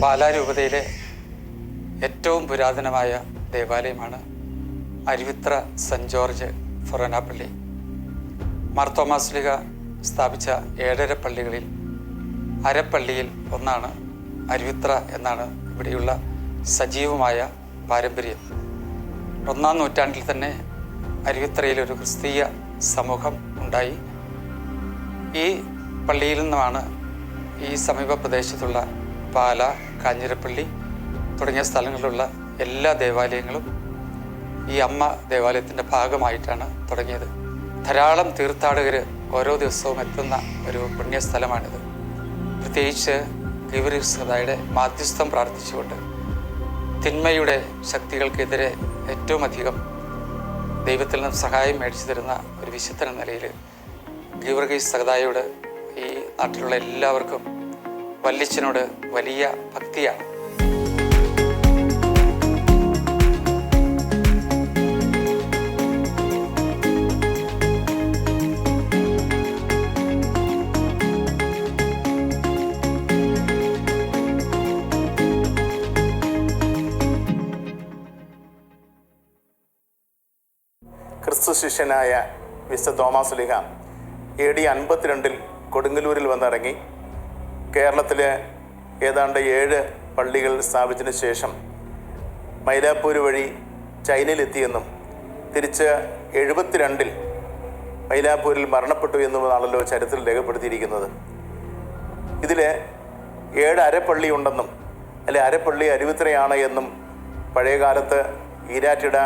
പാലാരൂപതയിലെ ഏറ്റവും പുരാതനമായ ദേവാലയമാണ് Aruvithura cent George ഫൊറോന പള്ളി. മാർത്തോമാ ശ്ലീഹ സ്ഥാപിച്ച 7.5 പള്ളികളിൽ അരപ്പള്ളിയിൽ ഒന്നാണ് അരുവിത്ര എന്നാണ് ഇവിടെയുള്ള സജീവമായ പാരമ്പര്യം. 1-ാം നൂറ്റാണ്ടിൽ തന്നെ അരുവിത്രയിലൊരു ക്രിസ്തീയ സമൂഹം ഉണ്ടായി. ഈ പള്ളിയിൽ നിന്നുമാണ് ഈ സമീപ പ്രദേശത്തുള്ള പാല, കാഞ്ഞിരപ്പള്ളി തുടങ്ങിയ സ്ഥലങ്ങളിലുള്ള എല്ലാ ദേവാലയങ്ങളും ഈ അമ്മ ദേവാലയത്തിൻ്റെ ഭാഗമായിട്ടാണ് തുടങ്ങിയത്. ധാരാളം തീർത്ഥാടകർ ഓരോ ദിവസവും എത്തുന്ന ഒരു പുണ്യസ്ഥലമാണിത്. പ്രത്യേകിച്ച് ഗീവർഗീസ് സദായുടെ മാധ്യസ്ഥം പ്രാർത്ഥിച്ചുകൊണ്ട് തിന്മയുടെ ശക്തികൾക്കെതിരെ ഏറ്റവും അധികം ദൈവത്തിൽ നിന്നും സഹായം മേടിച്ചു തരുന്ന ഒരു വിശുദ്ധൻ എന്ന നിലയിൽ ഗീവർഗീസ് സദായോട് ഈ നാട്ടിലുള്ള എല്ലാവർക്കും വല്യച്ഛനോട് വലിയ ഭക്തിയാണ്. ക്രിസ്തു ശിഷ്യനായ വിശുദ്ധ തോമാ ശ്ലീഹ AD 52 കൊടുങ്ങല്ലൂരിൽ വന്നിറങ്ങി. കേരളത്തിലെ ഏതാണ്ട് 7 പള്ളികൾ സ്ഥാപിച്ചതിന് ശേഷം മൈലാപ്പൂർ വഴി ചൈനയിലെത്തിയെന്നും തിരിച്ച് 72 മൈലാപ്പൂരിൽ മരണപ്പെട്ടു എന്നുമാണല്ലോ ചരിത്രത്തിൽ രേഖപ്പെടുത്തിയിരിക്കുന്നത്. ഇതിൽ 7 അരപ്പള്ളി ഉണ്ടെന്നും അരപ്പള്ളി അരുവിത്രയാണ് എന്നും പഴയകാലത്ത് ഈരാറ്റിട,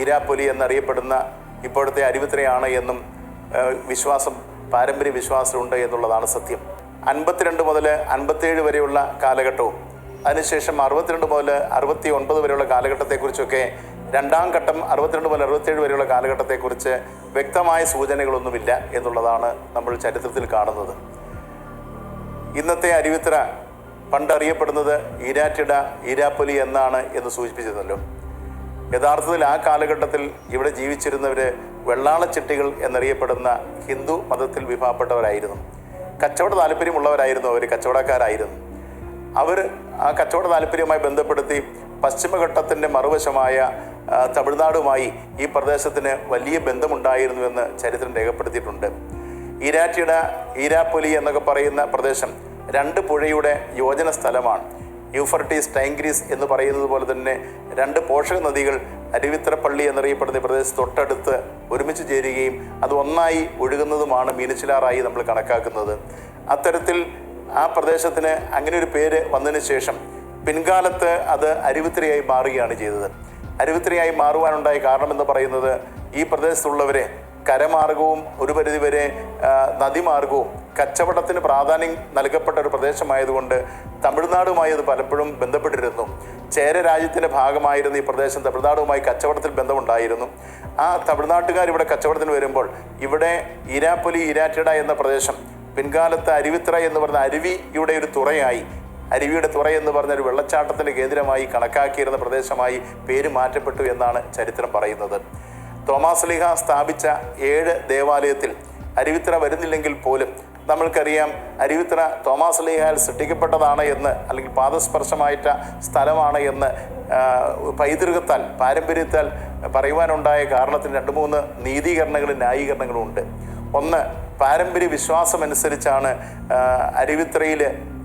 ഈരാപ്പൊലി എന്നറിയപ്പെടുന്ന ഇപ്പോഴത്തെ അരുവിത്രയാണ് എന്നും പാരമ്പര്യ വിശ്വാസമുണ്ട് എന്നുള്ളതാണ് സത്യം. 52 മുതൽ 57 വരെയുള്ള കാലഘട്ടവും അതിനുശേഷം 62 മുതൽ 69 വരെയുള്ള കാലഘട്ടത്തെക്കുറിച്ചൊക്കെ, 2ാം ഘട്ടം 62 മുതൽ 67 വരെയുള്ള കാലഘട്ടത്തെക്കുറിച്ച് വ്യക്തമായ സൂചനകളൊന്നുമില്ല എന്നുള്ളതാണ് നമ്മൾ ചരിത്രത്തിൽ കാണുന്നത്. ഇന്നത്തെ അരുവിത്ര പണ്ടറിയപ്പെടുന്നത് ഈരാറ്റിട, ഈരാപ്പൊലി എന്നാണ് എന്ന് സൂചിപ്പിച്ചിരുന്നല്ലോ. യഥാർത്ഥത്തിൽ ആ കാലഘട്ടത്തിൽ ഇവിടെ ജീവിച്ചിരുന്നവർ വെള്ളാളച്ചിട്ടികൾ എന്നറിയപ്പെടുന്ന ഹിന്ദു മതത്തിൽ വിഭാഗപ്പെട്ടവരായിരുന്നു. കച്ചവട താല്പര്യമുള്ളവരായിരുന്നു. അവർ കച്ചവടക്കാരായിരുന്നു. അവർ ആ കച്ചവട താല്പര്യവുമായി ബന്ധപ്പെടുത്തി പശ്ചിമഘട്ടത്തിൻ്റെ മറുവശമായ തമിഴ്നാടുമായി ഈ പ്രദേശത്തിന് വലിയ ബന്ധമുണ്ടായിരുന്നുവെന്ന് ചരിത്രം രേഖപ്പെടുത്തിയിട്ടുണ്ട്. ഈരാറ്റിട, ഈരാപ്പൊലി എന്നൊക്കെ പറയുന്ന പ്രദേശം 2 പുഴയുടെ യോജന സ്ഥലമാണ്. യൂഫ്രട്ടീസ്, ടൈഗ്രീസ് എന്ന് പറയുന്നത് പോലെ തന്നെ 2 പോഷക നദികൾ അരുവിത്ര പള്ളി എന്നറിയപ്പെടുന്ന പ്രദേശത്ത് തൊട്ടടുത്ത് ഒരുമിച്ച് ചേരുകയും അത് ഒന്നായി ഒഴുകുന്നതുമാണ് മീനച്ചിലാറായി നമ്മൾ കണക്കാക്കുന്നത്. അത്തരത്തിൽ ആ പ്രദേശത്തിന് അങ്ങനെ ഒരു പേര് വന്നതിന് ശേഷം പിൻകാലത്ത് അത് അരുവിത്രയായി മാറുകയാണ് ചെയ്തത്. അരുവിത്രയായി മാറുവാനുണ്ടായ കാരണമെന്ന് പറയുന്നത് ഈ പ്രദേശത്തുള്ളവരെ കരമാർഗവും ഒരു പരിധിവരെ നദിമാർഗവും കച്ചവടത്തിന് പ്രാധാന്യം നൽകപ്പെട്ട ഒരു പ്രദേശമായതുകൊണ്ട് തമിഴ്നാടുമായി അത് പലപ്പോഴും ബന്ധപ്പെട്ടിരുന്നു. ചേര രാജ്യത്തിൻ്റെ ഭാഗമായിരുന്ന ഈ പ്രദേശം തമിഴ്നാടുമായി കച്ചവടത്തിൽ ബന്ധമുണ്ടായിരുന്നു. ആ തമിഴ്നാട്ടുകാർ ഇവിടെ കച്ചവടത്തിന് വരുമ്പോൾ ഇവിടെ ഈരാപ്പൊലി, ഈരാറ്റിട എന്ന പ്രദേശം പിൻകാലത്ത് അരുവിത്ര എന്ന് പറഞ്ഞ അരുവിയുടെ ഒരു തുറയായി, അരുവിയുടെ തുറ എന്ന് പറഞ്ഞ ഒരു വെള്ളച്ചാട്ടത്തിൻ്റെ കേന്ദ്രമായി കണക്കാക്കിയിരുന്ന പ്രദേശമായി പേര് മാറ്റപ്പെട്ടു എന്നാണ് ചരിത്രം പറയുന്നത്. തോമാ ശ്ലീഹ സ്ഥാപിച്ച 7 ദേവാലയത്തിൽ അരുവിത്ര വരുന്നില്ലെങ്കിൽ പോലും നമ്മൾക്കറിയാം അരുവിത്ര തോമാ ശ്ലീഹയാൽ സൃഷ്ടിക്കപ്പെട്ടതാണ് എന്ന്, അല്ലെങ്കിൽ പാദസ്പർശമായിട്ട സ്ഥലമാണ് എന്ന് പൈതൃകത്താൽ, പാരമ്പര്യത്താൽ പറയുവാനുണ്ടായ കാരണത്തിന് 2-3 നീതീകരണങ്ങളും ന്യായീകരണങ്ങളും ഉണ്ട്. ഒന്ന്, പാരമ്പര്യ വിശ്വാസമനുസരിച്ചാണ് അരുവിത്രയിൽ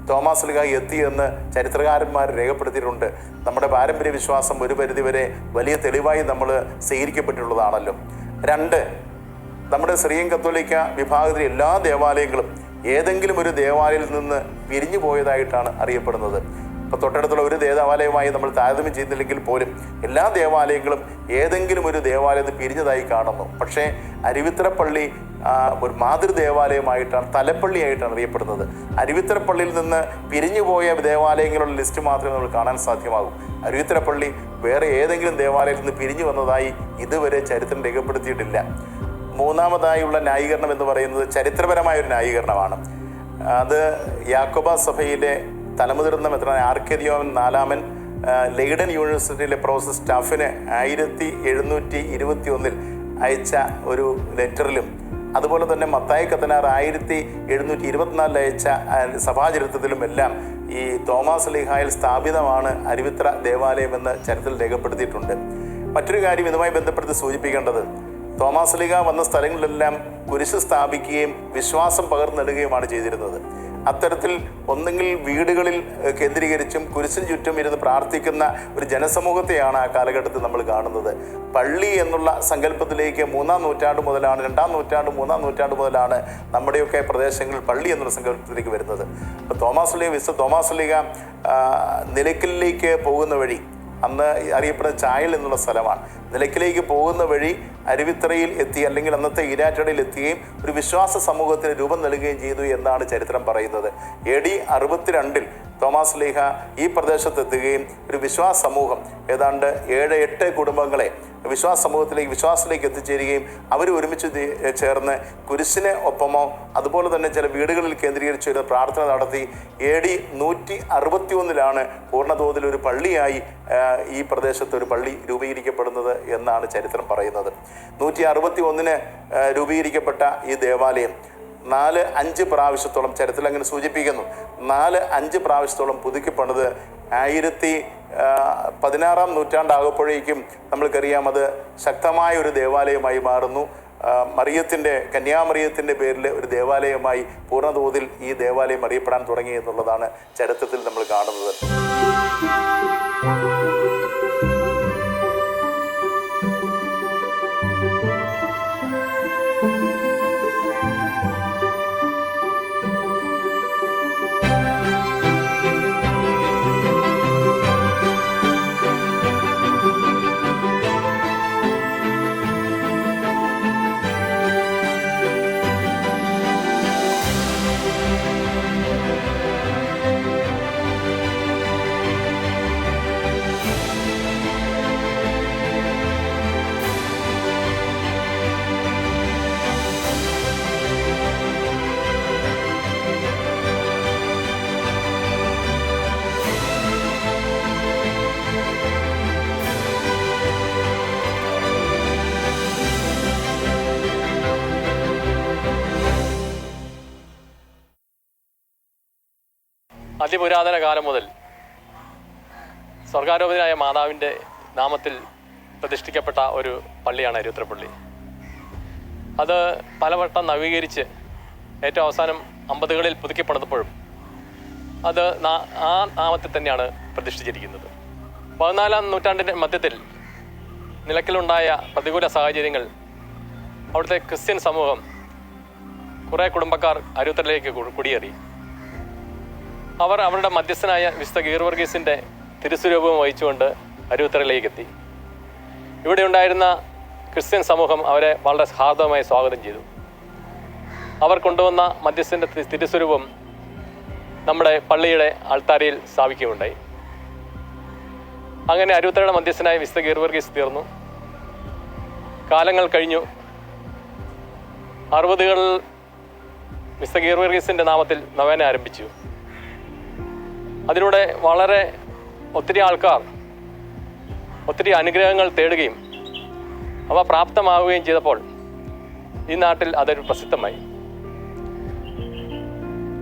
തോമാ ശ്ലീഹ എത്തിയെന്ന് ചരിത്രകാരന്മാർ രേഖപ്പെടുത്തിയിട്ടുണ്ട്. നമ്മുടെ പാരമ്പര്യ വിശ്വാസം ഒരു പരിധിവരെ വലിയ തെളിവായി നമ്മൾ സ്വീകരിക്കപ്പെട്ടിട്ടുള്ളതാണല്ലോ. 2, നമ്മുടെ സിറിയൻ കത്തോലിക്ക വിഭാഗത്തിലെ എല്ലാ ദേവാലയങ്ങളും ഏതെങ്കിലും ഒരു ദേവാലയത്തിൽ നിന്ന് പിരിഞ്ഞു പോയതായിട്ടാണ് അറിയപ്പെടുന്നത്. ഇപ്പോൾ തൊട്ടടുത്തുള്ള ഒരു ദേവാലയമായി നമ്മൾ താരതമ്യം ചെയ്യുന്നില്ലെങ്കിൽ പോലും എല്ലാ ദേവാലയങ്ങളും ഏതെങ്കിലും ഒരു ദേവാലയത്തിൽ പിരിഞ്ഞതായി കാണുന്നു. പക്ഷേ അരുവിത്ര പള്ളി ഒരു മാതൃ ദേവാലയമായിട്ടാണ്, തലപ്പള്ളിയായിട്ടാണ് അറിയപ്പെടുന്നത്. അരുവിത്ര പള്ളിയിൽ നിന്ന് പിരിഞ്ഞുപോയ ദേവാലയങ്ങളുടെ ലിസ്റ്റ് മാത്രമേ നമ്മൾ കാണാൻ സാധ്യമാകൂ. അരുവിത്ര പള്ളി വേറെ ഏതെങ്കിലും ദേവാലയത്തിൽ നിന്ന് പിരിഞ്ഞു വന്നതായി ഇതുവരെ ചരിത്രം രേഖപ്പെടുത്തിയിട്ടില്ല. 3ാമതായുള്ള ന്യായീകരണം എന്ന് പറയുന്നത് ചരിത്രപരമായൊരു ന്യായീകരണമാണ്. അത് യാക്കോബ സഭയിലെ തലമുതിർന്ന മെത്രാൻ ആർക്കേദിയോൻ 4-ാമൻ ലെയ്ഡൻ യൂണിവേഴ്സിറ്റിയിലെ പ്രൊഫസർ സ്റ്റാഫിന് 1721 അയച്ച ഒരു ലെറ്ററിലും അതുപോലെ തന്നെ മത്തായി കത്തനാർ 1724 അയച്ച സഭാചരിത്രത്തിലും എല്ലാം ഈ തോമാസ് ലീഹായിൽ സ്ഥാപിതമാണ് അരുവിത്ര ദേവാലയമെന്ന് ചരിത്രത്തിൽ രേഖപ്പെടുത്തിയിട്ടുണ്ട്. മറ്റൊരു കാര്യം ഇതുമായി ബന്ധപ്പെടുത്തി സൂചിപ്പിക്കേണ്ടത്, തോമാസ് ലീഹ വന്ന സ്ഥലങ്ങളിലെല്ലാം കുരിശ് സ്ഥാപിക്കുകയും വിശ്വാസം പകർന്നു നൽകുകയുമാണ് ചെയ്തിരുന്നത്. അത്തരത്തിൽ ഒന്നെങ്കിൽ വീടുകളിൽ കേന്ദ്രീകരിച്ചും കുരിശിന് ചുറ്റും ഇരുന്ന് പ്രാർത്ഥിക്കുന്ന ഒരു ജനസമൂഹത്തെയാണ് ആ കാലഘട്ടത്തിൽ നമ്മൾ കാണുന്നത്. പള്ളി എന്നുള്ള സങ്കല്പത്തിലേക്ക് 3-ാം നൂറ്റാണ്ട് മുതലാണ്, 2-ാം നൂറ്റാണ്ട് 3-ാം നൂറ്റാണ്ട് മുതലാണ് നമ്മുടെയൊക്കെ പ്രദേശങ്ങളിൽ പള്ളി എന്നുള്ള സങ്കല്പത്തിലേക്ക് വരുന്നത്. അപ്പോൾ തോമാസ് ലീഹ നിലയ്ക്കലിലേക്ക് പോകുന്ന വഴി, അന്ന് അറിയപ്പെടുന്ന ചായൽ എന്നുള്ള സ്ഥലമാണ്, നിലയ്ക്കലേക്ക് പോകുന്ന വഴി അരുവിത്തറയിൽ എത്തി, അല്ലെങ്കിൽ അന്നത്തെ ഈരാറ്റടയിൽ എത്തുകയും ഒരു വിശ്വാസ സമൂഹത്തിന് രൂപം നൽകുകയും ചെയ്തു എന്നാണ് ചരിത്രം പറയുന്നത്. AD 62 തോമാസ് ലീഹ ഈ പ്രദേശത്തെത്തുകയും ഒരു വിശ്വാസ സമൂഹം ഏതാണ്ട് 7-8 കുടുംബങ്ങളെ വിശ്വാസത്തിലേക്ക് എത്തിച്ചേരുകയും അവർ ഒരുമിച്ച് ചേർന്ന് കുരിശിന് ഒപ്പമോ അതുപോലെ തന്നെ ചില വീടുകളിൽ കേന്ദ്രീകരിച്ച് ഒരു പ്രാർത്ഥന നടത്തി AD 161 പൂർണ്ണതോതിൽ ഒരു പള്ളിയായി ഈ പ്രദേശത്ത് ഒരു പള്ളി രൂപീകരിക്കപ്പെടുന്നത് എന്നാണ് ചരിത്രം പറയുന്നത്. 161 രൂപീകരിക്കപ്പെട്ട ഈ ദേവാലയം 4-5 പ്രാവശ്യത്തോളം, ചരിത്രത്തിൽ അങ്ങനെ സൂചിപ്പിക്കുന്നു, 4-5 പ്രാവശ്യത്തോളം പുതുക്കി പണിത് 16-ാം നൂറ്റാണ്ടാകുമ്പോഴേക്കും നമ്മൾക്കറിയാം അത് ശക്തമായ ഒരു ദേവാലയമായി മാറുന്നു. കന്യാമറിയത്തിൻ്റെ പേരിൽ ഒരു ദേവാലയമായി പൂർണ്ണതോതിൽ ഈ ദേവാലയം അറിയപ്പെടാൻ തുടങ്ങി എന്നുള്ളതാണ് ചരിത്രത്തിൽ നമ്മൾ കാണുന്നത്. അതിപുരാതന കാലം മുതൽ സ്വർഗാരോപിതനായ മാതാവിൻ്റെ നാമത്തിൽ പ്രതിഷ്ഠിക്കപ്പെട്ട ഒരു പള്ളിയാണ് അരുവിത്തറ പള്ളി. അത് പലവട്ടം നവീകരിച്ച് ഏറ്റവും അവസാനം 50കളിൽ പുതുക്കി പണിതപ്പോഴും അത് ആ നാമത്തിൽ തന്നെയാണ് പ്രതിഷ്ഠിച്ചിരിക്കുന്നത്. 14-ാം നൂറ്റാണ്ടിൻ്റെ മധ്യത്തിൽ നിലയ്ക്കലുണ്ടായ പ്രതികൂല സാഹചര്യങ്ങൾ അവിടുത്തെ ക്രിസ്ത്യൻ സമൂഹം കുറേ കുടുംബക്കാർ അരുവിത്തറയിലേക്ക് കുടിയേറി. അവർ അവരുടെ മധ്യസ്ഥനായ വിശുദ്ധ ഗീർവർഗീസിൻ്റെ തിരുസ്വരൂപം വഹിച്ചുകൊണ്ട് അരുവിത്തറയിലേക്ക് എത്തി. ഇവിടെ ഉണ്ടായിരുന്ന ക്രിസ്ത്യൻ സമൂഹം അവരെ വളരെ ഹാർദവമായി സ്വാഗതം ചെയ്തു. അവർ കൊണ്ടുവന്ന മധ്യസ്ഥൻ്റെ തിരുസ്വരൂപം നമ്മുടെ പള്ളിയുടെ ആൾത്താരയിൽ സ്ഥാപിക്കുകയുണ്ടായി. അങ്ങനെ അരുവിത്തറയുടെ മധ്യസ്ഥനായ വിശുദ്ധ ഗീർവർഗീസ് തീർന്നു. കാലങ്ങൾ കഴിഞ്ഞു. 60കളിൽ വിശുദ്ധ ഗീർവർഗീസിൻ്റെ നാമത്തിൽ നൊവേന ആരംഭിച്ചു. അതിലൂടെ ഒത്തിരി ആൾക്കാർ ഒത്തിരി അനുഗ്രഹങ്ങൾ തേടുകയും അവ പ്രാപ്തമാവുകയും ചെയ്തപ്പോൾ ഈ നാട്ടിൽ അതൊരു പ്രസിദ്ധമായി.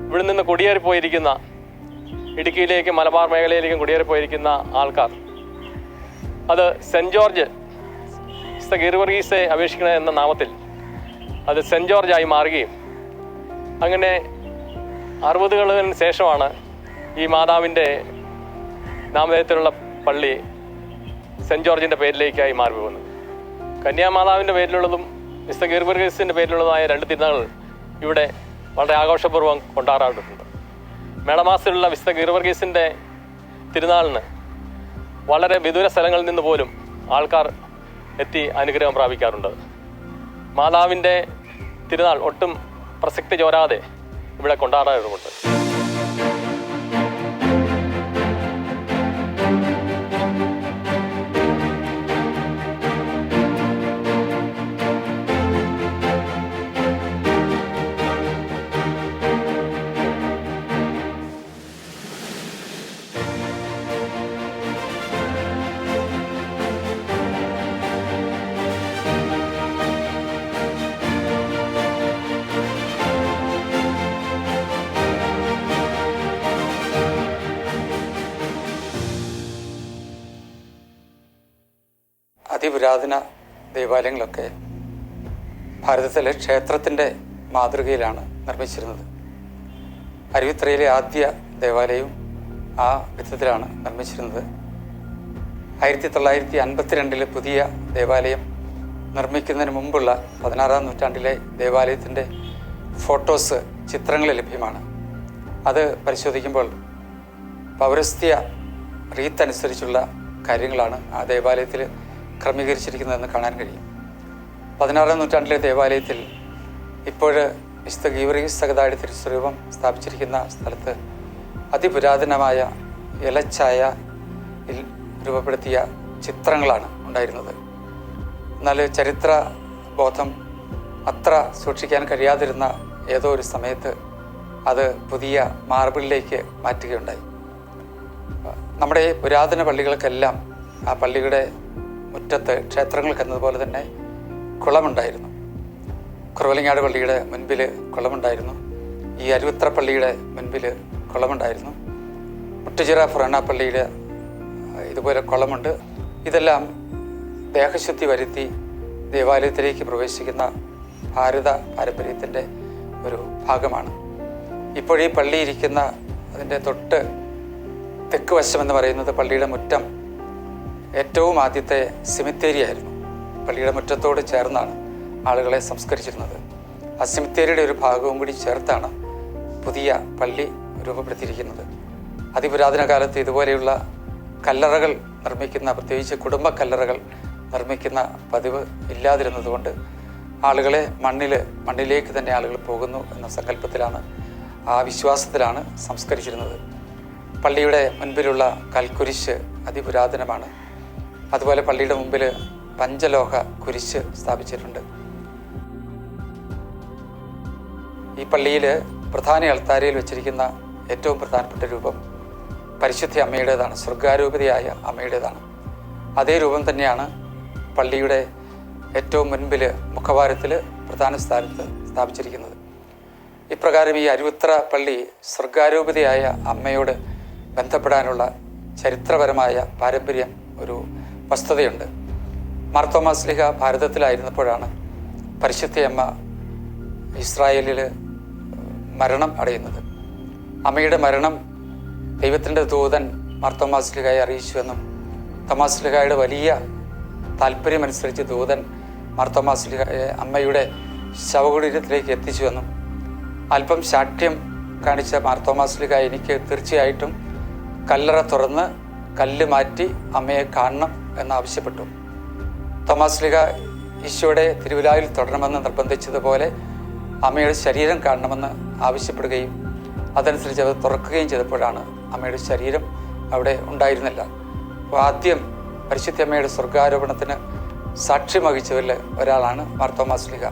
ഇവിടെ നിന്ന് കുടിയേറിപ്പോയിരിക്കുന്ന, ഇടുക്കിയിലേക്കും മലബാർ മേഖലയിലേക്കും കുടിയേറിപ്പോയിരിക്കുന്ന ആൾക്കാർ അത് സെൻറ്റ് ജോർജ് വിശുദ്ധ ഗീർവർഗീസെ അപേക്ഷിക്കണ എന്ന നാമത്തിൽ അത് സെൻറ്റ് ജോർജായി മാറുകയും അങ്ങനെ 60കളിന് ശേഷമാണ് ഈ മാതാവിൻ്റെ നാമധേയത്തിലുള്ള പള്ളി സെൻറ്റ് ജോർജിൻ്റെ പേരിലേക്കായി മാറി പോകുന്നത്. കന്യാമാതാവിൻ്റെ പേരിലുള്ളതും വിശുദ്ധ ഗീർവർഗീസിൻ്റെ പേരിലുള്ളതായ 2 തിരുനാളുകൾ ഇവിടെ വളരെ ആഘോഷപൂർവ്വം കൊണ്ടാടാറുണ്ട്. മേടമാസത്തിലുള്ള വിശുദ്ധ ഗീർവർഗീസിൻ്റെ തിരുനാളിന് വളരെ വിദൂര സ്ഥലങ്ങളിൽ നിന്ന് പോലും ആൾക്കാർ എത്തി അനുഗ്രഹം പ്രാപിക്കാറുണ്ട്. മാതാവിൻ്റെ തിരുനാൾ ഒട്ടും പ്രസക്തി ചോരാതെ ഇവിടെ കൊണ്ടാടാറുമുണ്ട്. അതിപുരാതന ദേവാലയങ്ങളൊക്കെ ഭാരതത്തിലെ ക്ഷേത്രത്തിൻ്റെ മാതൃകയിലാണ് നിർമ്മിച്ചിരുന്നത്. അരുവിത്രയിലെ ആദ്യ ദേവാലയവും ആ വിധത്തിലാണ് നിർമ്മിച്ചിരുന്നത്. 1952 പുതിയ ദേവാലയം നിർമ്മിക്കുന്നതിന് മുമ്പുള്ള 16-ാം നൂറ്റാണ്ടിലെ ദേവാലയത്തിൻ്റെ ഫോട്ടോസ്, ചിത്രങ്ങൾ ലഭ്യമാണ്. അത് പരിശോധിക്കുമ്പോൾ പൗരസ്ത്യ റീത്തനുസരിച്ചുള്ള കാര്യങ്ങളാണ് ആ ദേവാലയത്തിൽ ക്രമീകരിച്ചിരിക്കുന്നതെന്ന് കാണാൻ കഴിയും. 16-ാം നൂറ്റാണ്ടിലെ ദേവാലയത്തിൽ ഇപ്പോൾ വിശുദ്ധ ഗീവർഗീസ് സഹദായുടെ തിരുസ്വരൂപം സ്ഥാപിച്ചിരിക്കുന്ന സ്ഥലത്ത് അതിപുരാതനമായ ഇലച്ചായയിൽ രൂപപ്പെടുത്തിയ ചിത്രങ്ങളാണ് ഉണ്ടായിരുന്നത്. എന്നാൽ ചരിത്ര ബോധം അത്ര സൂക്ഷിക്കാൻ കഴിയാതിരുന്ന ഏതോ ഒരു സമയത്ത് അത് പുതിയ മാർബിളിലേക്ക് മാറ്റുകയുണ്ടായി. നമ്മുടെ പുരാതന പള്ളികൾക്കെല്ലാം ആ പള്ളിയുടെ മുറ്റത്ത് ക്ഷേത്രങ്ങൾക്ക് എന്നതുപോലെ തന്നെ കുളമുണ്ടായിരുന്നു. കുറവലങ്ങാട് പള്ളിയുടെ മുൻപിൽ കുളമുണ്ടായിരുന്നു. ഈ അരുവിത്ര പള്ളിയുടെ മുൻപിൽ കുളമുണ്ടായിരുന്നു. മുട്ടുചിറ ഫൊറോന പള്ളിയുടെ ഇതുപോലെ കുളമുണ്ട്. ഇതെല്ലാം ദേഹശുദ്ധി വരുത്തി ദേവാലയത്തിലേക്ക് പ്രവേശിക്കുന്ന ഭാരത പാരമ്പര്യത്തിൻ്റെ ഒരു ഭാഗമാണ്. ഇപ്പോഴീ പള്ളി ഇരിക്കുന്ന അതിൻ്റെ തൊട്ട് തെക്ക് വശം എന്ന് പറയുന്നത് പള്ളിയുടെ മുറ്റം ഏറ്റവും ആദ്യത്തെ സെമിത്തേരി ആയിരുന്നു. പള്ളിയുടെ മുറ്റത്തോട് ചേർന്നാണ് ആളുകളെ സംസ്കരിച്ചിരുന്നത്. ആ സെമിത്തേരിയുടെ ഒരു ഭാഗവും കൂടി ചേർത്താണ് പുതിയ പള്ളി രൂപപ്പെടുത്തിയിരിക്കുന്നത്. അതിപുരാതന കാലത്ത് ഇതുപോലെയുള്ള കല്ലറകൾ നിർമ്മിക്കുന്ന, പ്രത്യേകിച്ച് കുടുംബ കല്ലറകൾ നിർമ്മിക്കുന്ന പതിവ് ഇല്ലാതിരുന്നതുകൊണ്ട് ആളുകളെ മണ്ണിലേക്ക് തന്നെ ആളുകൾ പോകുന്നു എന്ന സങ്കല്പത്തിലാണ്, ആ വിശ്വാസത്തിലാണ് സംസ്കരിച്ചിരുന്നത്. പള്ളിയുടെ മുൻപിലുള്ള കൽക്കുരിശ് അതിപുരാതനമാണ്. അതുപോലെ പള്ളിയുടെ മുമ്പിൽ പഞ്ചലോഹ കുരിശ് സ്ഥാപിച്ചിട്ടുണ്ട്. ഈ പള്ളിയിൽ പ്രധാന അൾത്താരയിൽ വെച്ചിരിക്കുന്ന ഏറ്റവും പ്രധാനപ്പെട്ട രൂപം പരിശുദ്ധ അമ്മയുടേതാണ്, സ്വർഗാരൂപതയായ അമ്മയുടേതാണ്. അതേ രൂപം തന്നെയാണ് പള്ളിയുടെ ഏറ്റവും മുൻപിൽ മുഖവാരത്തിൽ പ്രധാന സ്ഥാനത്ത് സ്ഥാപിച്ചിരിക്കുന്നത്. ഇപ്രകാരം ഈ അരുവിത്ര പള്ളി സ്വർഗാരൂപതയായ അമ്മയോട് ബന്ധപ്പെടാനുള്ള ചരിത്രപരമായ പാരമ്പര്യം, ഒരു വസ്തുതയുണ്ട്. മാർത്തോമാ ശ്ലീഹ ഭാരതത്തിലായിരുന്നപ്പോഴാണ് പരിശുദ്ധയമ്മ ഇസ്രായേലിൽ മരണം അടയുന്നത്. അമ്മയുടെ മരണം ദൈവത്തിൻ്റെ ദൂതൻ മാർത്തോമാ ശ്ലീഹയെ അറിയിച്ചുവെന്നും തോമാ ശ്ലീഹയുടെ വലിയ താല്പര്യമനുസരിച്ച് ദൂതൻ മാർത്തോമാ ശ്ലീഹയെ അമ്മയുടെ ശവകുടീരത്തിലേക്ക് എത്തിച്ചുവെന്നും അല്പം ശാഠ്യം കാണിച്ച മാർത്തോമാ ശ്ലീഹ എനിക്ക് തീർച്ചയായിട്ടും കല്ലറ തുറന്ന് കല്ല് മാറ്റി അമ്മയെ കാണണം എന്നാവശ്യപ്പെട്ടു. തോമാ ശ്ലീഹ ഈശോയുടെ തിരുവിലായിൽ തുടരണമെന്ന് നിർബന്ധിച്ചതുപോലെ അമ്മയുടെ ശരീരം കാണണമെന്ന് ആവശ്യപ്പെടുകയും അതനുസരിച്ച് അത് തുറക്കുകയും ചെയ്തപ്പോഴാണ് അമ്മയുടെ ശരീരം അവിടെ ഉണ്ടായിരുന്നില്ല. അപ്പോൾ ആദ്യം പരിശുദ്ധ അമ്മയുടെ സ്വർഗാരോപണത്തിന് സാക്ഷ്യം വഹിച്ചവരിൽ ഒരാളാണ് മാർത്തോമാ ശ്ലീഹ.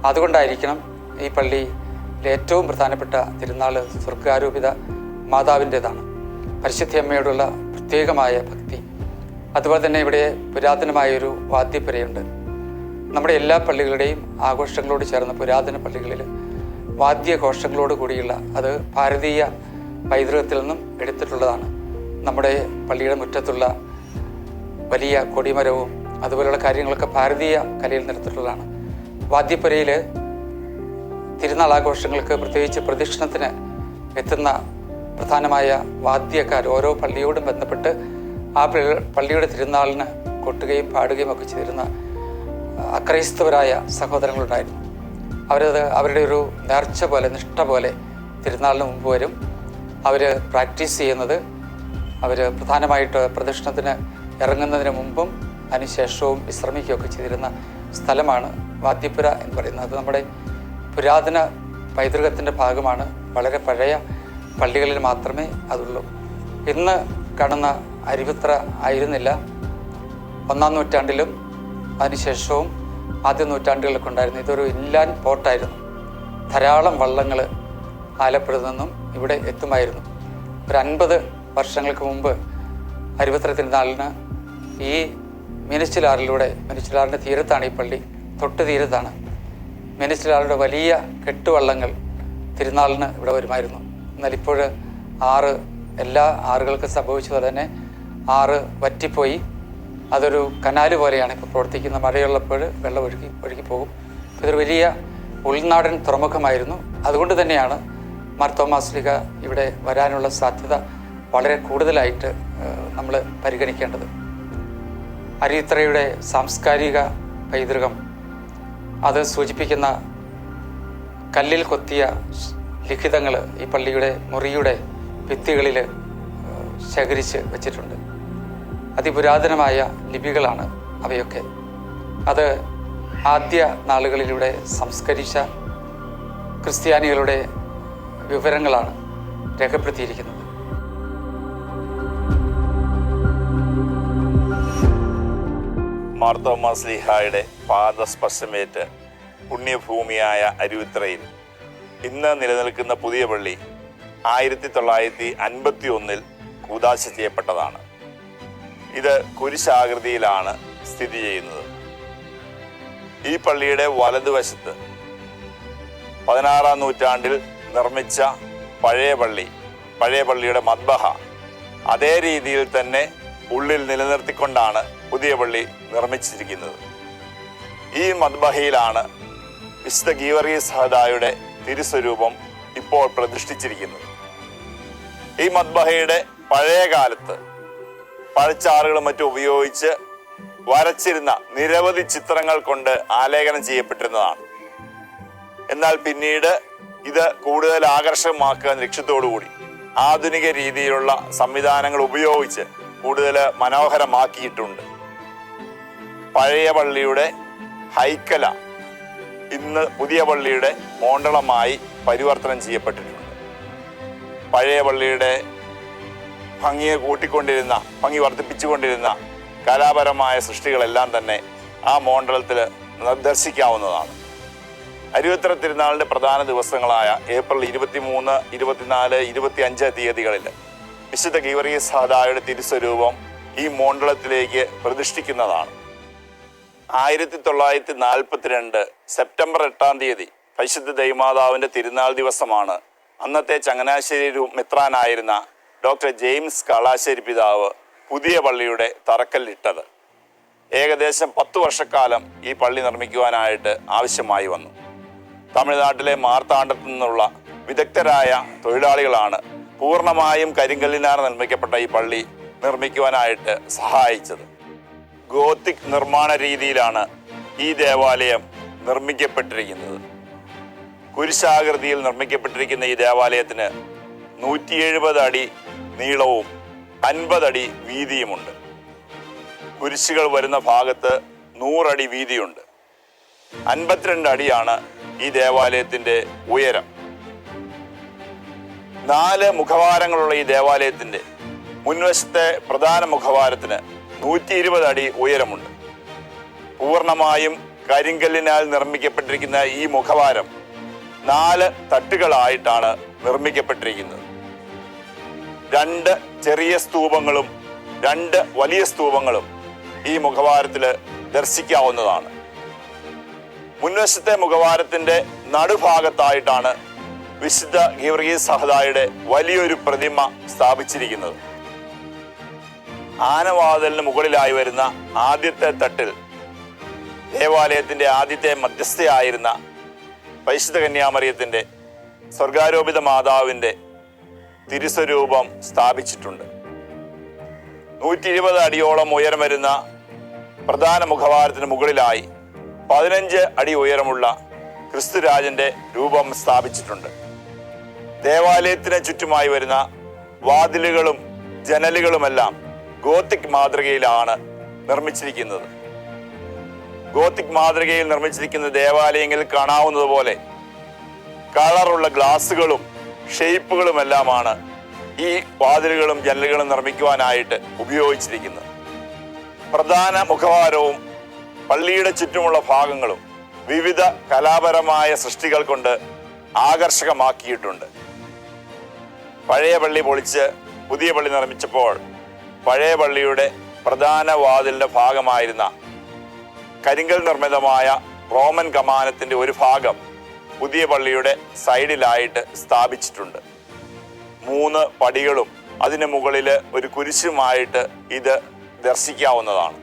അതുകൊണ്ടായിരിക്കണം ഈ പള്ളിയിലെ ഏറ്റവും പ്രധാനപ്പെട്ട തിരുനാൾ സ്വർഗാരോപിത മാതാവിൻ്റേതാണ്. പരിശുദ്ധ അമ്മയോടുള്ള പ്രത്യേകമായ ഭക്തി. അതുപോലെ തന്നെ ഇവിടെ പുരാതനമായൊരു വാദ്യപ്പുരയുണ്ട്. നമ്മുടെ എല്ലാ പള്ളികളുടെയും ആഘോഷങ്ങളോട് ചേർന്ന പുരാതന പള്ളികളിൽ വാദ്യഘോഷങ്ങളോട് കൂടിയുള്ള, അത് ഭാരതീയ പൈതൃകത്തിൽ നിന്നും എടുത്തിട്ടുള്ളതാണ്. നമ്മുടെ പള്ളിയുടെ മുറ്റത്തുള്ള വലിയ കൊടിമരവും അതുപോലെയുള്ള കാര്യങ്ങളൊക്കെ ഭാരതീയ കലയിൽ നിന്നെടുത്തിട്ടുള്ളതാണ്. വാദ്യപ്പുരയിൽ തിരുനാൾ ആഘോഷങ്ങൾക്ക്, പ്രത്യേകിച്ച് പ്രദക്ഷിണത്തിന് എത്തുന്ന പ്രധാനമായ വാദ്യക്കാർ ഓരോ പള്ളിയോടും ബന്ധപ്പെട്ട് ആ പള്ളിയുടെ തിരുനാളിന് കൊട്ടുകയും പാടുകയും ഒക്കെ ചെയ്തിരുന്ന അക്രൈസ്തവരായ സഹോദരങ്ങളുണ്ടായിരുന്നു. അവരുടെ ഒരു നേർച്ച പോലെ, നിഷ്ഠ പോലെ തിരുനാളിന് മുമ്പ് വരും. അവർ പ്രാക്ടീസ് ചെയ്യുന്നത്, അവർ പ്രധാനമായിട്ട് പ്രദക്ഷിണത്തിന് ഇറങ്ങുന്നതിന് മുമ്പും അതിനുശേഷവും വിശ്രമിക്കുകയൊക്കെ ചെയ്തിരുന്ന സ്ഥലമാണ് വാദ്യപ്പുര എന്ന് പറയുന്നത്. അത് നമ്മുടെ പുരാതന പൈതൃകത്തിൻ്റെ ഭാഗമാണ്. വളരെ പഴയ പള്ളികളിൽ മാത്രമേ അതുള്ളൂ. ഇന്ന് കാണുന്ന അരുവിത്ര ആയിരുന്നില്ല 1-ാം നൂറ്റാണ്ടിലും അതിനുശേഷവും ആദ്യ നൂറ്റാണ്ടുകളിലൊക്കെ ഉണ്ടായിരുന്നു. ഇതൊരു ഇൻലാൻഡ് പോർട്ടായിരുന്നു. ധാരാളം വള്ളങ്ങൾ ആലപ്പുഴ നിന്നും ഇവിടെ എത്തുമായിരുന്നു. ഒരു 50 വർഷങ്ങൾക്ക് മുമ്പ് അരുവിത്ര തിരുനാളിന് ഈ മീനച്ചിലാറിൻ്റെ തീരത്താണ് ഈ പള്ളി, തൊട്ട് തീരത്താണ്. മീനച്ചിലാറിൻ്റെ വലിയ കെട്ടുവള്ളങ്ങൾ തിരുനാളിന് ഇവിടെ വരുമായിരുന്നു. എന്നാൽ ഇപ്പോൾ എല്ലാ ആറുകൾക്കും സംഭവിച്ചതുപോലെ തന്നെ ആറ് വറ്റിപ്പോയി. അതൊരു കനാല് പോലെയാണ് ഇപ്പോൾ പ്രവർത്തിക്കുന്ന. മഴയുള്ളപ്പോൾ വെള്ളം ഒഴുകി പോകും. ഇതൊരു വലിയ ഉൾനാടൻ തുറമുഖമായിരുന്നു. അതുകൊണ്ട് തന്നെയാണ് മാർ തോമാസ് ലീഗ ഇവിടെ വരാനുള്ള സാധ്യത വളരെ കൂടുതലായിട്ട് നമ്മൾ പരിഗണിക്കേണ്ടത്. അരിയുത്രയുടെ സാംസ്കാരിക പൈതൃകം അത് സൂചിപ്പിക്കുന്ന കല്ലിൽ കൊത്തിയ ലിഖിതങ്ങൾ ഈ പള്ളിയുടെ മുറിയുടെ ഭിത്തികളിൽ ശേഖരിച്ച് വച്ചിട്ടുണ്ട്. അതിപുരാതനമായ ലിപികളാണ് അവയൊക്കെ. അത് ആദ്യ നാളുകളിലൂടെ സംസ്കരിച്ച ക്രിസ്ത്യാനികളുടെ വിവരങ്ങളാണ് രേഖപ്പെടുത്തിയിരിക്കുന്നത്. മാർ തോമാസ് ലീഹായുടെ പാദസ്പർശമേറ്റ് പുണ്യഭൂമിയായ അരുവിത്രയിൽ ഇന്ന് നിലനിൽക്കുന്ന പുതിയ പള്ളി 1951 കൂദാശ ചെയ്യപ്പെട്ടതാണ്. ഇത് കുരിശാകൃതിയിലാണ് സ്ഥിതി ചെയ്യുന്നത്. ഈ പള്ളിയുടെ വലതുവശത്ത് 16-ാം നൂറ്റാണ്ടിൽ നിർമ്മിച്ച പഴയ പള്ളിയുടെ മദ്ബഹ അതേ രീതിയിൽ തന്നെ ഉള്ളിൽ നിലനിർത്തിക്കൊണ്ടാണ് പുതിയ പള്ളി നിർമ്മിച്ചിരിക്കുന്നത്. ഈ മദ്ബഹയിലാണ് വിശുദ്ധ ഗീവർഗീസ് സഹദായുടെ തിരുസ്വരൂപം ഇപ്പോൾ പ്രതിഷ്ഠിച്ചിരിക്കുന്നത്. ഈ മദ്ബഹയുടെ പഴയ കാലത്ത് പഴച്ചാറുകളും മറ്റും ഉപയോഗിച്ച് വരച്ചിരുന്ന നിരവധി ചിത്രങ്ങൾ കൊണ്ട് ആലേഖനം ചെയ്യപ്പെട്ടിരുന്നതാണ്. എന്നാൽ പിന്നീട് ഇത് കൂടുതൽ ആകർഷകമാക്കുക ലക്ഷ്യത്തോടുകൂടി ആധുനിക രീതിയിലുള്ള സംവിധാനങ്ങൾ ഉപയോഗിച്ച് കൂടുതൽ മനോഹരമാക്കിയിട്ടുണ്ട്. പഴയ പള്ളിയുടെ ഹൈക്കല ഇന്ന് പുതിയ പള്ളിയുടെ മോണ്ടളമായി പരിവർത്തനം ചെയ്യപ്പെട്ടിട്ടുണ്ട്. പഴയ പള്ളിയുടെ ഭംഗി വർദ്ധിപ്പിച്ചുകൊണ്ടിരുന്ന കലാപരമായ സൃഷ്ടികളെല്ലാം തന്നെ ആ മോണ്ടളത്തിൽ ദർശിക്കാവുന്നതാണ്. അരുവിത്ര തിരുനാളിൻ്റെ പ്രധാന ദിവസങ്ങളായ ഏപ്രിൽ 23, 24, 25 തീയതികളിൽ വിശുദ്ധ ഗീവർഗീസ് സഹദായുടെ തിരുസ്വരൂപം ഈ മോണ്ടളത്തിലേക്ക് പ്രതിഷ്ഠിക്കുന്നതാണ്. 1942 സെപ്റ്റംബർ 8-ാം തീയതി പരിശുദ്ധ ദൈവമാതാവിൻ്റെ തിരുനാൾ ദിവസമാണ് അന്നത്തെ ചങ്ങനാശ്ശേരി മെത്രാനായിരുന്ന ഡോക്ടർ ജെയിംസ് കാളാശ്ശേരി പിതാവ് പുതിയ പള്ളിയുടെ തറക്കല്ലിട്ടത്. ഏകദേശം 10 വർഷക്കാലം ഈ പള്ളി നിർമ്മിക്കുവാനായിട്ട് ആവശ്യമായി വന്നു. തമിഴ്നാട്ടിലെ മാർത്താണ്ഡത്തു നിന്നുള്ള വിദഗ്ധരായ തൊഴിലാളികളാണ് പൂർണ്ണമായും കരിങ്കല്ലിനാൽ നിർമ്മിക്കപ്പെട്ട ഈ പള്ളി നിർമ്മിക്കുവാനായിട്ട് സഹായിച്ചത്. ഗോത്തിക് നിർമ്മാണ രീതിയിലാണ് ഈ ദേവാലയം നിർമ്മിക്കപ്പെട്ടിരിക്കുന്നത്. കുരിശാകൃതിയിൽ നിർമ്മിക്കപ്പെട്ടിരിക്കുന്ന ഈ ദേവാലയത്തിന് 170 അടി നീളവും 50 അടി വീതിയുമുണ്ട്. കുരിശുകൾ വരുന്ന ഭാഗത്ത് 100 അടി വീതിയുണ്ട്. 52 അടിയാണ് ഈ ദേവാലയത്തിൻ്റെ ഉയരം. 4 മുഖവാരങ്ങളുള്ള ഈ ദേവാലയത്തിൻ്റെ മുൻവശത്തെ പ്രധാന മുഖവാരത്തിന് 120 അടി ഉയരമുണ്ട്. പൂർണ്ണമായും കരിങ്കല്ലിനാൽ നിർമ്മിക്കപ്പെട്ടിരിക്കുന്ന ഈ മുഖവാരം 4 തട്ടുകളായിട്ടാണ് നിർമ്മിക്കപ്പെട്ടിരിക്കുന്നത്. 2 ചെറിയ സ്തൂപങ്ങളും 2 വലിയ സ്തൂപങ്ങളും ഈ മുഖവാരത്തിൽ ദർശിക്കാവുന്നതാണ്. മുൻവശത്തെ മുഖവാരത്തിൻ്റെ നടുഭാഗത്തായിട്ടാണ് വിശുദ്ധ ഗീവർഗീസ് സഹദായുടെ വലിയൊരു പ്രതിമ സ്ഥാപിച്ചിരിക്കുന്നത്. ആനവാതിലിന് മുകളിലായി വരുന്ന ആദ്യത്തെ തട്ടിൽ ദേവാലയത്തിൻ്റെ ആദ്യത്തെ മധ്യസ്ഥയായിരുന്ന പരിശുദ്ധ കന്യാമറിയത്തിൻ്റെ സ്വർഗാരോപിത മാതാവിൻ്റെ തിരുസ്വരൂപം സ്ഥാപിച്ചിട്ടുണ്ട്. 120 അടിയോളം ഉയരം വരുന്ന പ്രധാന മുഖവാരത്തിന് മുകളിലായി 15 അടി ഉയരമുള്ള ക്രിസ്തുരാജന്റെ രൂപം സ്ഥാപിച്ചിട്ടുണ്ട്. ദേവാലയത്തിന് ചുറ്റുമായി വരുന്ന വാതിലുകളും ജനലുകളുമെല്ലാം ഗോത്തിക് മാതൃകയിലാണ് നിർമ്മിച്ചിരിക്കുന്നത്. ഗോത്തിക് മാതൃകയിൽ നിർമ്മിച്ചിരിക്കുന്ന ദേവാലയങ്ങളിൽ കാണാവുന്നത് പോലെ കളറുള്ള ഗ്ലാസുകളും ഷേപ്പുകളുമെല്ലാമാണ് ഈ വാതിലുകളും ജനലുകളും നിർമ്മിക്കുവാനായിട്ട് ഉപയോഗിച്ചിരിക്കുന്നത്. പ്രധാന മുഖവാരവും പള്ളിയുടെ ചുറ്റുമുള്ള ഭാഗങ്ങളും വിവിധ കലാപരമായ സൃഷ്ടികൾ കൊണ്ട് ആകർഷകമാക്കിയിട്ടുണ്ട്. പഴയ പള്ളി പൊളിച്ച് പുതിയ പള്ളി നിർമ്മിച്ചപ്പോൾ പഴയ പള്ളിയുടെ പ്രധാന വാതിലിൻ്റെ ഭാഗമായിരുന്ന കരിങ്കൽ നിർമ്മിതമായ റോമൻ കമാനത്തിൻ്റെ ഒരു ഭാഗം പുതിയ പള്ളിയുടെ സൈഡിലായിട്ട് സ്ഥാപിച്ചിട്ടുണ്ട്. 3 പടികളും അതിന് മുകളിൽ ഒരു കുരിശുമായിട്ട് ഇത് ദർശിക്കാവുന്നതാണ്.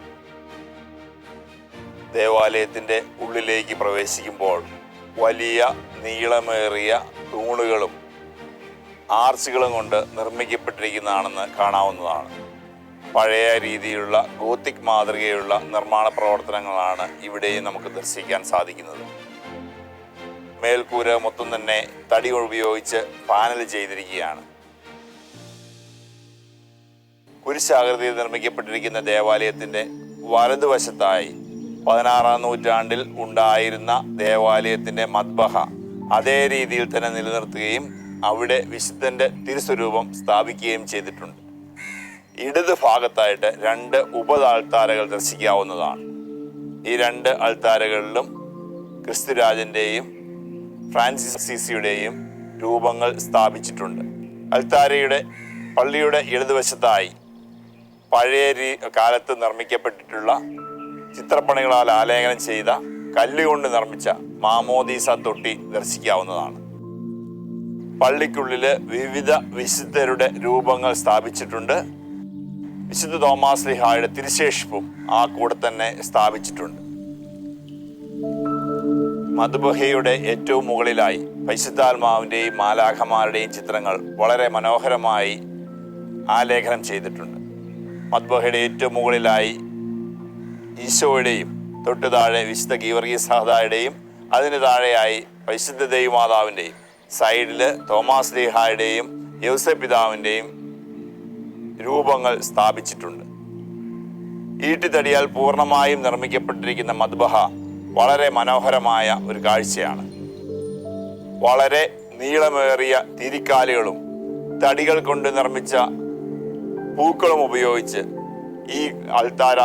ദേവാലയത്തിൻ്റെ ഉള്ളിലേക്ക് പ്രവേശിക്കുമ്പോൾ വലിയ നീളമേറിയ തൂണുകളും ആർച്ചുകളും കൊണ്ട് നിർമ്മിക്കപ്പെട്ടിരിക്കുന്നതാണെന്ന് കാണാവുന്നതാണ്. പഴയ രീതിയിലുള്ള ഗോത്തിക് മാതൃകയുള്ള നിർമ്മാണ പ്രവർത്തനങ്ങളാണ് ഇവിടെയും നമുക്ക് ദർശിക്കാൻ സാധിക്കുന്നത്. മേൽക്കൂര മൊത്തം തന്നെ തടി ഉപയോഗിച്ച് പാനൽ ചെയ്തിരിക്കുകയാണ്. കുരിശാകൃതിയിൽ നിർമ്മിക്കപ്പെട്ടിരിക്കുന്ന ദേവാലയത്തിൻ്റെ വലതുവശത്തായി 16-ാം നൂറ്റാണ്ടിൽ ഉണ്ടായിരുന്ന ദേവാലയത്തിൻ്റെ മദ്ബഹ അതേ രീതിയിൽ തന്നെ നിലനിർത്തുകയും അവിടെ വിശുദ്ധൻ്റെ തിരുസ്വരൂപം സ്ഥാപിക്കുകയും ചെയ്തിട്ടുണ്ട്. ഇടത് ഭാഗത്തായിട്ട് 2 ഉപതാൾത്താരകൾ ദർശിക്കാവുന്നതാണ്. ഈ 2 അൾത്താരകളിലും ക്രിസ്തുരാജൻ്റെയും ഫ്രാൻസിസ് അസീസിയുടെയും രൂപങ്ങൾ സ്ഥാപിച്ചിട്ടുണ്ട്. പള്ളിയുടെ ഇടതുവശത്തായി പഴയ കാലത്ത് നിർമ്മിക്കപ്പെട്ടിട്ടുള്ള ചിത്രപ്പണികളാൽ ആലേഖനം ചെയ്ത കല്ലുകൊണ്ട് നിർമ്മിച്ച മാമോദീസ തൊട്ടി ദർശിക്കാവുന്നതാണ്. പള്ളിക്കുള്ളില് വിവിധ വിശുദ്ധരുടെ രൂപങ്ങൾ സ്ഥാപിച്ചിട്ടുണ്ട്. വിശുദ്ധ തോമാസ് ശ്ലീഹായുടെ തിരുശേഷിപ്പും ആ കൂടെ തന്നെ സ്ഥാപിച്ചിട്ടുണ്ട്. മദ്ബഹയുടെ ഏറ്റവും മുകളിലായി പരിശുദ്ധാത്മാവിൻ്റെയും മാലാഖമാരുടെയും ചിത്രങ്ങൾ വളരെ മനോഹരമായി ആലേഖനം ചെയ്തിട്ടുണ്ട്. മദ്ബഹയുടെ ഏറ്റവും മുകളിലായി ഈശോയുടെയും തൊട്ടു താഴെ വിശുദ്ധ ഗീവർഗീസ് സഹദായുടെയും അതിന് താഴെയായി പരിശുദ്ധ ദൈവമാതാവിൻ്റെയും സൈഡിൽ തോമാസ് ശ്ലീഹായുടെയും യൗസേപ്പ് പിതാവിൻ്റെയും രൂപങ്ങൾ സ്ഥാപിച്ചിട്ടുണ്ട്. ഈട്ടിത്തടിയാൽ പൂർണ്ണമായും നിർമ്മിക്കപ്പെട്ടിരിക്കുന്ന മദ്ബഹ വളരെ മനോഹരമായ ഒരു കാഴ്ചയാണ്. വളരെ നീളമേറിയ തിരിക്കാലുകളും തടികൾ കൊണ്ട് നിർമ്മിച്ച പൂക്കളും ഉപയോഗിച്ച് ഈ അൾത്താര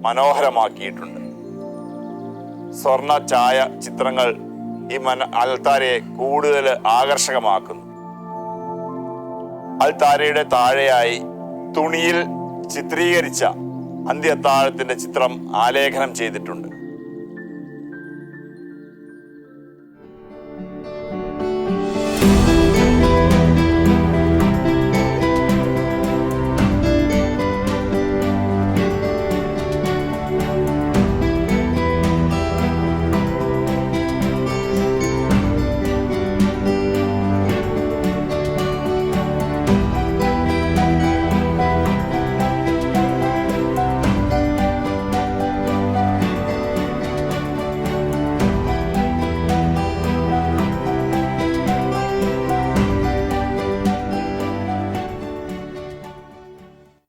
മനോഹരമാക്കിയിട്ടുണ്ട്. സ്വർണ്ണ ഛായ ചിത്രങ്ങൾ ഈ അൾത്താരയെ കൂടുതൽ ആകർഷകമാക്കുന്നു. അൾത്താരയുടെ താഴെയായി തുണിയിൽ ചിത്രീകരിച്ച അന്ത്യത്താഴത്തിന്റെ ചിത്രം ആലേഖനം ചെയ്തിട്ടുണ്ട്.